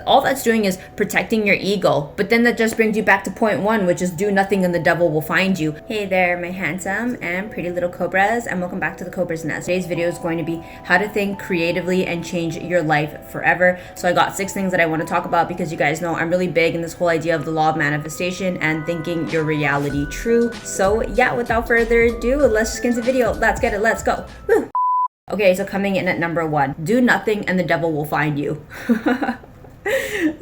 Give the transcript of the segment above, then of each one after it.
all that's doing is protecting your ego. But then that just brings you back to point one, which is do nothing and the devil will find you. Hey there, my handsome and pretty little cobras, and welcome back to the Cobra's Nest. Today's video is going to be how to think creatively and change your life forever. So I got 6 things that I want to talk about because you guys know I'm really big in this whole idea of the law of manifestation and thinking your reality true. So yeah, without further ado, let's just get into the video. Let's get it. Let's go. Woo. Okay, so coming in at number 1, do nothing and the devil will find you.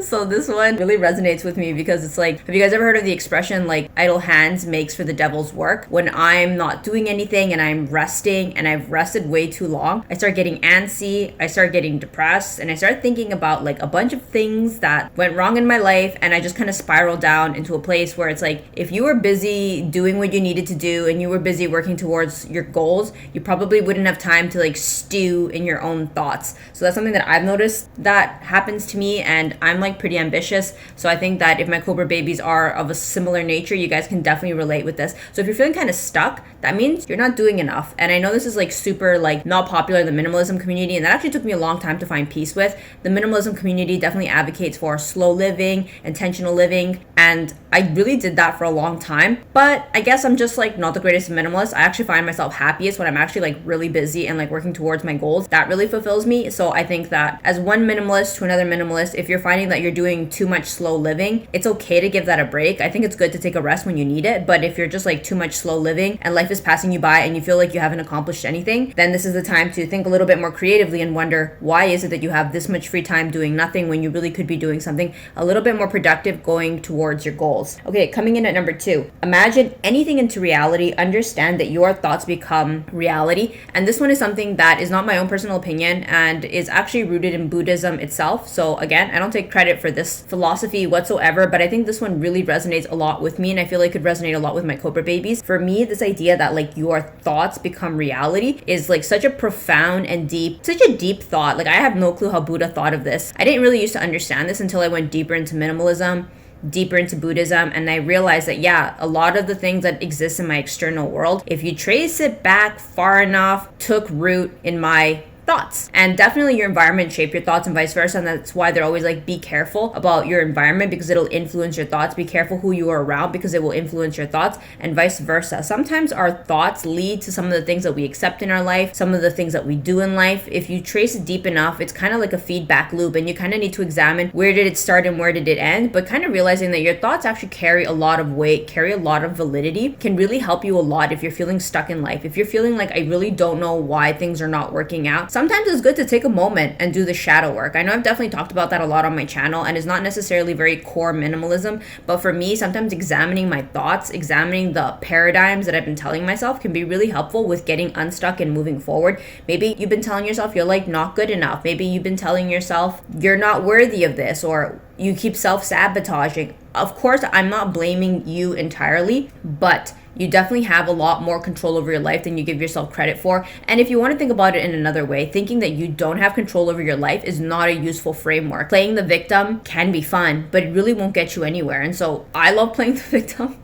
So this one really resonates with me because it's like, have you guys ever heard of the expression like idle hands makes for the devil's work? When I'm not doing anything and I'm resting and I've rested way too long, I start getting antsy, I start getting depressed, and I start thinking about like a bunch of things that went wrong in my life, and I just kind of spiral down into a place where it's like, if you were busy doing what you needed to do and you were busy working towards your goals, you probably wouldn't have time to like stew in your own thoughts. So that's something that I've noticed that happens to me, and I'm like pretty ambitious, so I think that if my Cobra babies are of a similar nature, you guys can definitely relate with this. So if you're feeling kind of stuck, that means you're not doing enough. And I know this is like super like not popular in the minimalism community, and that actually took me a long time to find peace with. The minimalism community definitely advocates for slow living, intentional living, and I really did that for a long time. But I guess I'm just like not the greatest minimalist. I actually find myself happiest when I'm actually like really busy and like working towards my goals. That really fulfills me. So I think that as one minimalist to another minimalist, if you're finding that you're doing too much slow living, it's okay to give that a break. I think it's good to take a rest when you need it, but if you're just like too much slow living and life is passing you by and you feel like you haven't accomplished anything, then this is the time to think a little bit more creatively and wonder, why is it that you have this much free time doing nothing when you really could be doing something a little bit more productive going towards your goals? Okay, coming in at number 2, imagine anything into reality. Understand that your thoughts become reality. And this one is something that is not my own personal opinion and is actually rooted in Buddhism itself. So again, I don't take credit for this philosophy whatsoever, but I think this one really resonates a lot with me, and I feel like it could resonate a lot with my Cobra babies. For me, this idea that like your thoughts become reality is like such a profound and such a deep thought. Like I have no clue how Buddha thought of this. I didn't really used to understand this until I went deeper into minimalism, deeper into Buddhism, and I realized that yeah, a lot of the things that exist in my external world, if you trace it back far enough, took root in my thoughts. And definitely your environment shaped your thoughts and vice versa, and that's why they're always like, be careful about your environment because it'll influence your thoughts. Be careful who you are around because it will influence your thoughts, and vice versa. Sometimes our thoughts lead to some of the things that we accept in our life, some of the things that we do in life. If you trace it deep enough, it's kind of like a feedback loop, and you kind of need to examine where did it start and where did it end. But kind of realizing that your thoughts actually carry a lot of weight, carry a lot of validity, can really help you a lot if you're feeling stuck in life. If you're feeling like, I really don't know why things are not working out, sometimes it's good to take a moment and do the shadow work. I know I've definitely talked about that a lot on my channel, and it's not necessarily very core minimalism, but for me, sometimes examining my thoughts, examining the paradigms that I've been telling myself can be really helpful with getting unstuck and moving forward. Maybe you've been telling yourself you're like not good enough. Maybe you've been telling yourself you're not worthy of this, or you keep self-sabotaging. Of course, I'm not blaming you entirely, but you definitely have a lot more control over your life than you give yourself credit for. And if you want to think about it in another way, thinking that you don't have control over your life is not a useful framework. Playing the victim can be fun, but it really won't get you anywhere. And so I love playing the victim.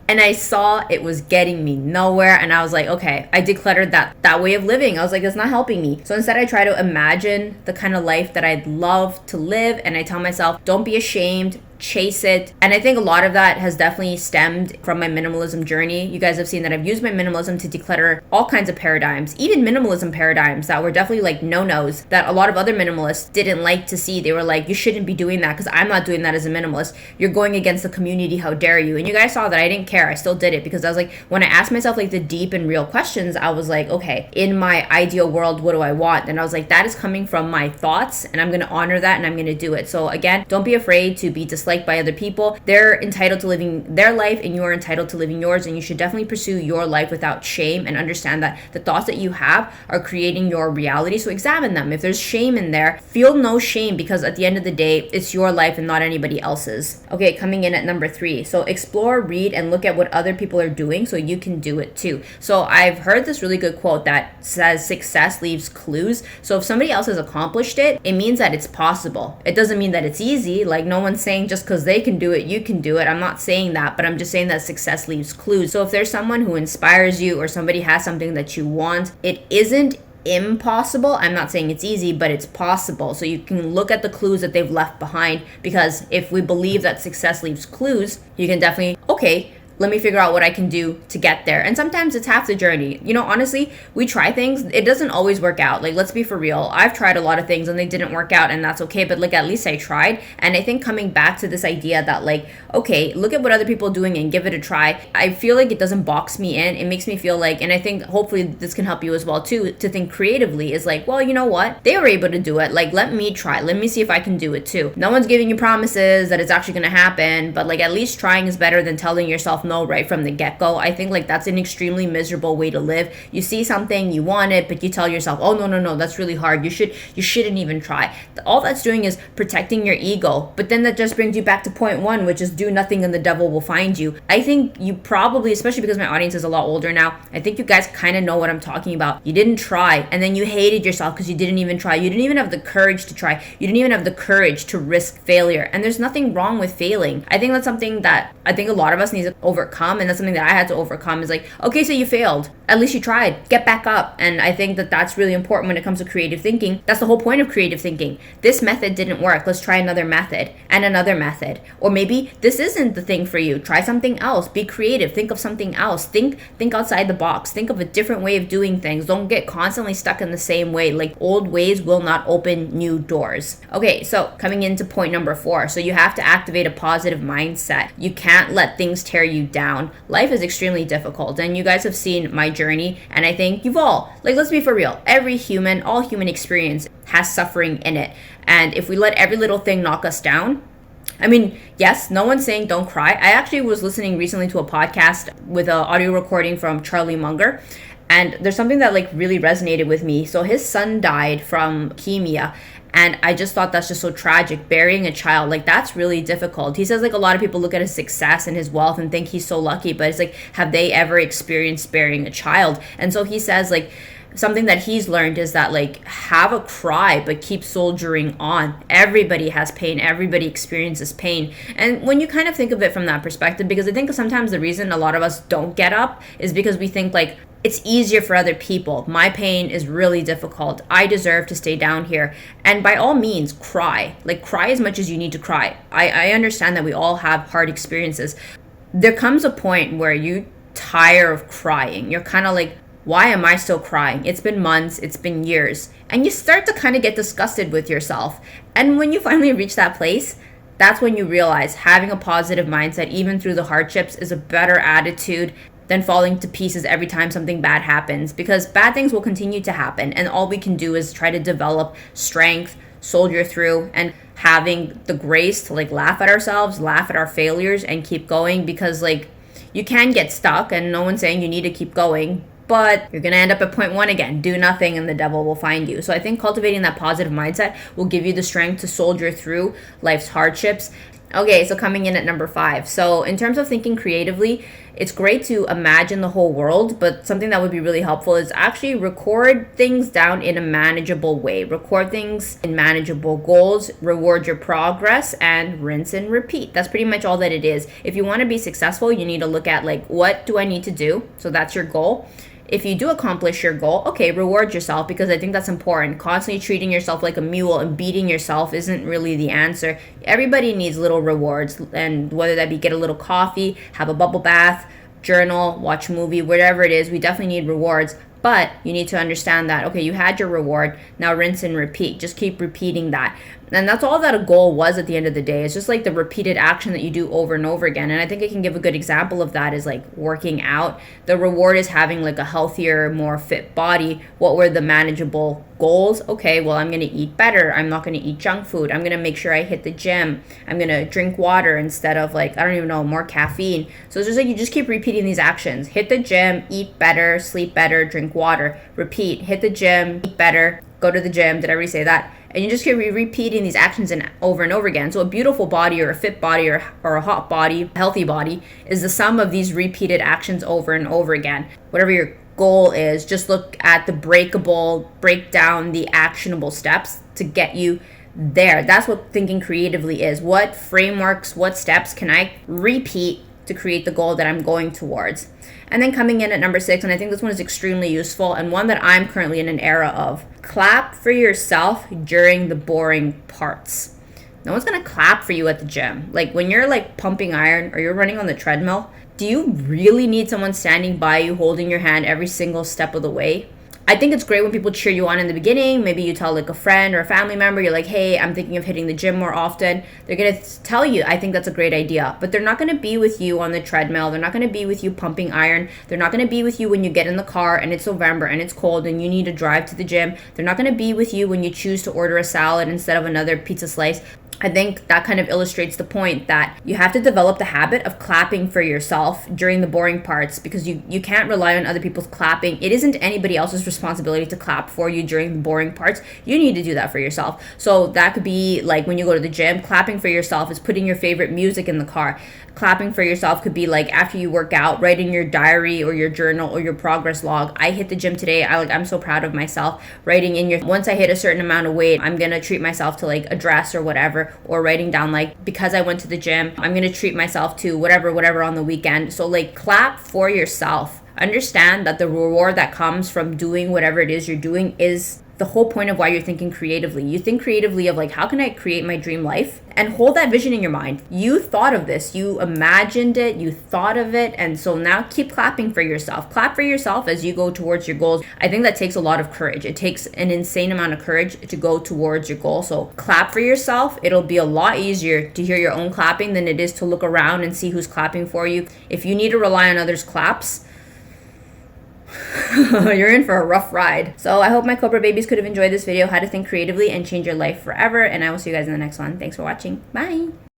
And I saw it was getting me nowhere, and I was like, okay, I decluttered that way of living. I was like, it's not helping me. So instead I try to imagine the kind of life that I'd love to live, and I tell myself, don't be ashamed, chase it. And I think a lot of that has definitely stemmed from my minimalism journey. You guys have seen that I've used my minimalism to declutter all kinds of paradigms, even minimalism paradigms that were definitely like no-nos that a lot of other minimalists didn't like to see. They were like, you shouldn't be doing that because I'm not doing that as a minimalist. You're going against the community. How dare you? And you guys saw that I didn't care. I still did it because I was like, when I asked myself like the deep and real questions, I was like, okay, in my ideal world, what do I want? And I was like, that is coming from my thoughts, and I'm going to honor that, and I'm going to do it. So again, don't be afraid to be disliked by other people. They're entitled to living their life, and you are entitled to living yours, and you should definitely pursue your life without shame and understand that the thoughts that you have are creating your reality. So examine them. If there's shame in there, feel no shame, because at the end of the day, it's your life and not anybody else's. Okay, coming in at number 3. So explore, read, and look at what other people are doing so you can do it too. So I've heard this really good quote that says success leaves clues. So if somebody else has accomplished it, it means that it's possible. It doesn't mean that it's easy. Like, no one's saying just because they can do it, you can do it. I'm not saying that, but I'm just saying that success leaves clues. So if there's someone who inspires you or somebody has something that you want, it isn't impossible. I'm not saying it's easy, but it's possible. So you can look at the clues that they've left behind, because if we believe that success leaves clues, you can definitely, okay, let me figure out what I can do to get there. And sometimes it's half the journey. You know, honestly, we try things, it doesn't always work out. Like, let's be for real. I've tried a lot of things and they didn't work out, and that's okay. But like, at least I tried. And I think coming back to this idea that like, okay, look at what other people are doing and give it a try. I feel like it doesn't box me in. It makes me feel like, and I think hopefully this can help you as well too, to think creatively, is like, well, you know what? They were able to do it. Like, let me try. Let me see if I can do it too. No one's giving you promises that it's actually going to happen, but like, at least trying is better than telling yourself no right from the get-go. I think like that's an extremely miserable way to live. You see something, you want it, but you tell yourself, oh no, that's really hard. You shouldn't even try. All that's doing is protecting your ego. But then that just brings you back to point one, which is do nothing and the devil will find you. I think you probably, especially because my audience is a lot older now, I think you guys kind of know what I'm talking about. You didn't try, and then you hated yourself because you didn't even try. You didn't even have the courage to try. You didn't even have the courage to risk failure. And there's nothing wrong with failing. I think that's something that I think a lot of us need to overcome, and that's something that I had to overcome. Is like, okay, so you failed, at least you tried, get back up. And I think that that's really important when it comes to creative thinking. That's the whole point of creative thinking. This method didn't work, let's try another method and another method. Or maybe this isn't the thing for you, try something else, be creative, think of something else, think outside the box, think of a different way of doing things. Don't get constantly stuck in the same way. Like, old ways will not open new doors. Okay, so coming into point number 4, so you have to activate a positive mindset. You can't let things tear you down. Life is extremely difficult, and you guys have seen my journey, and I think you've all, like, let's be for real, all human experience has suffering in it. And if we let every little thing knock us down, I mean, yes, no one's saying don't cry. I actually was listening recently to a podcast with an audio recording from Charlie Munger, and there's something that like really resonated with me. So his son died from leukemia, and I just thought that's just so tragic. Burying a child, like, that's really difficult. He says like a lot of people look at his success and his wealth and think he's so lucky, but it's like, have they ever experienced burying a child? And so he says like, something that he's learned is that like, have a cry, but keep soldiering on. Everybody has pain. Everybody experiences pain. And when you kind of think of it from that perspective, because I think sometimes the reason a lot of us don't get up is because we think like, it's easier for other people. My pain is really difficult. I deserve to stay down here. And by all means, cry. Like, cry as much as you need to cry. I understand that we all have hard experiences. There comes a point where you tire of crying. You're kind of like, why am I still crying? It's been months, it's been years. And you start to kind of get disgusted with yourself. And when you finally reach that place, that's when you realize having a positive mindset, even through the hardships, is a better attitude than falling to pieces every time something bad happens, because bad things will continue to happen, and all we can do is try to develop strength, soldier through, and having the grace to like laugh at ourselves, laugh at our failures, and keep going. Because like, you can get stuck, and no one's saying you need to keep going, but you're going to end up at point 1 again. Do nothing and the devil will find you. So I think cultivating that positive mindset will give you the strength to soldier through life's hardships. Okay, so coming in at number 5. So in terms of thinking creatively, it's great to imagine the whole world, but something that would be really helpful is actually record things down in a manageable way. Record things in manageable goals, reward your progress, and rinse and repeat. That's pretty much all that it is. If you want to be successful, you need to look at like, what do I need to do? So that's your goal. If you do accomplish your goal, okay, reward yourself, because I think that's important. Constantly treating yourself like a mule and beating yourself isn't really the answer. Everybody needs little rewards, and whether that be get a little coffee, have a bubble bath, journal, watch a movie, whatever it is, we definitely need rewards. But you need to understand that, okay, you had your reward, now rinse and repeat. Just keep repeating that. And that's all that a goal was at the end of the day. It's just like the repeated action that you do over and over again. And I think I can give a good example of that is like working out. The reward is having like a healthier, more fit body. What were the manageable goals? Okay, well, I'm going to eat better. I'm not going to eat junk food. I'm going to make sure I hit the gym. I'm going to drink water instead of like, I don't even know, more caffeine. So it's just like you just keep repeating these actions. Hit the gym, eat better, sleep better, drink water. Repeat, hit the gym, eat better, go to the gym. Did I already say that? And you just keep repeating these actions over and over again. So a beautiful body or a fit body or a hot body, healthy body, is the sum of these repeated actions over and over again. Whatever your goal is, just look at break down the actionable steps to get you there. That's what thinking creatively is. What frameworks, what steps can I repeat to create the goal that I'm going towards. And then coming in at number 6, and I think this one is extremely useful and one that I'm currently in an era of. Clap for yourself during the boring parts. No one's gonna clap for you at the gym. Like when you're like pumping iron or you're running on the treadmill, do you really need someone standing by you holding your hand every single step of the way? I think it's great when people cheer you on in the beginning. Maybe you tell like a friend or a family member, you're like, hey, I'm thinking of hitting the gym more often. They're going to tell you, I think that's a great idea. But they're not going to be with you on the treadmill. They're not going to be with you pumping iron. They're not going to be with you when you get in the car and it's November and it's cold and you need to drive to the gym. They're not going to be with you when you choose to order a salad instead of another pizza slice. I think that kind of illustrates the point that you have to develop the habit of clapping for yourself during the boring parts, because you can't rely on other people's clapping. It isn't anybody else's responsibility to clap for you during the boring parts. You need to do that for yourself. So that could be like when you go to the gym, clapping for yourself is putting your favorite music in the car. Clapping for yourself could be like after you work out, write in your diary or your journal or your progress log. I hit the gym today. I'm so proud of myself. Writing in your, once I hit a certain amount of weight, I'm gonna treat myself to like a dress or whatever, or writing down like, because I went to the gym, I'm gonna treat myself to whatever on the weekend. So like clap for yourself. Understand that the reward that comes from doing whatever it is you're doing is the whole point of why you're thinking creatively. You think creatively of like, how can I create my dream life? And hold that vision in your mind. You thought of this, you imagined it, you thought of it, and so now keep clapping for yourself. Clap for yourself as you go towards your goals. I think that takes a lot of courage. It takes an insane amount of courage to go towards your goal. So clap for yourself. It'll be a lot easier to hear your own clapping than it is to look around and see who's clapping for you. If you need to rely on others' claps, you're in for a rough ride. So I hope my Cobra babies could have enjoyed this video, how to think creatively and change your life forever. And I will see you guys in the next one. Thanks for watching. Bye.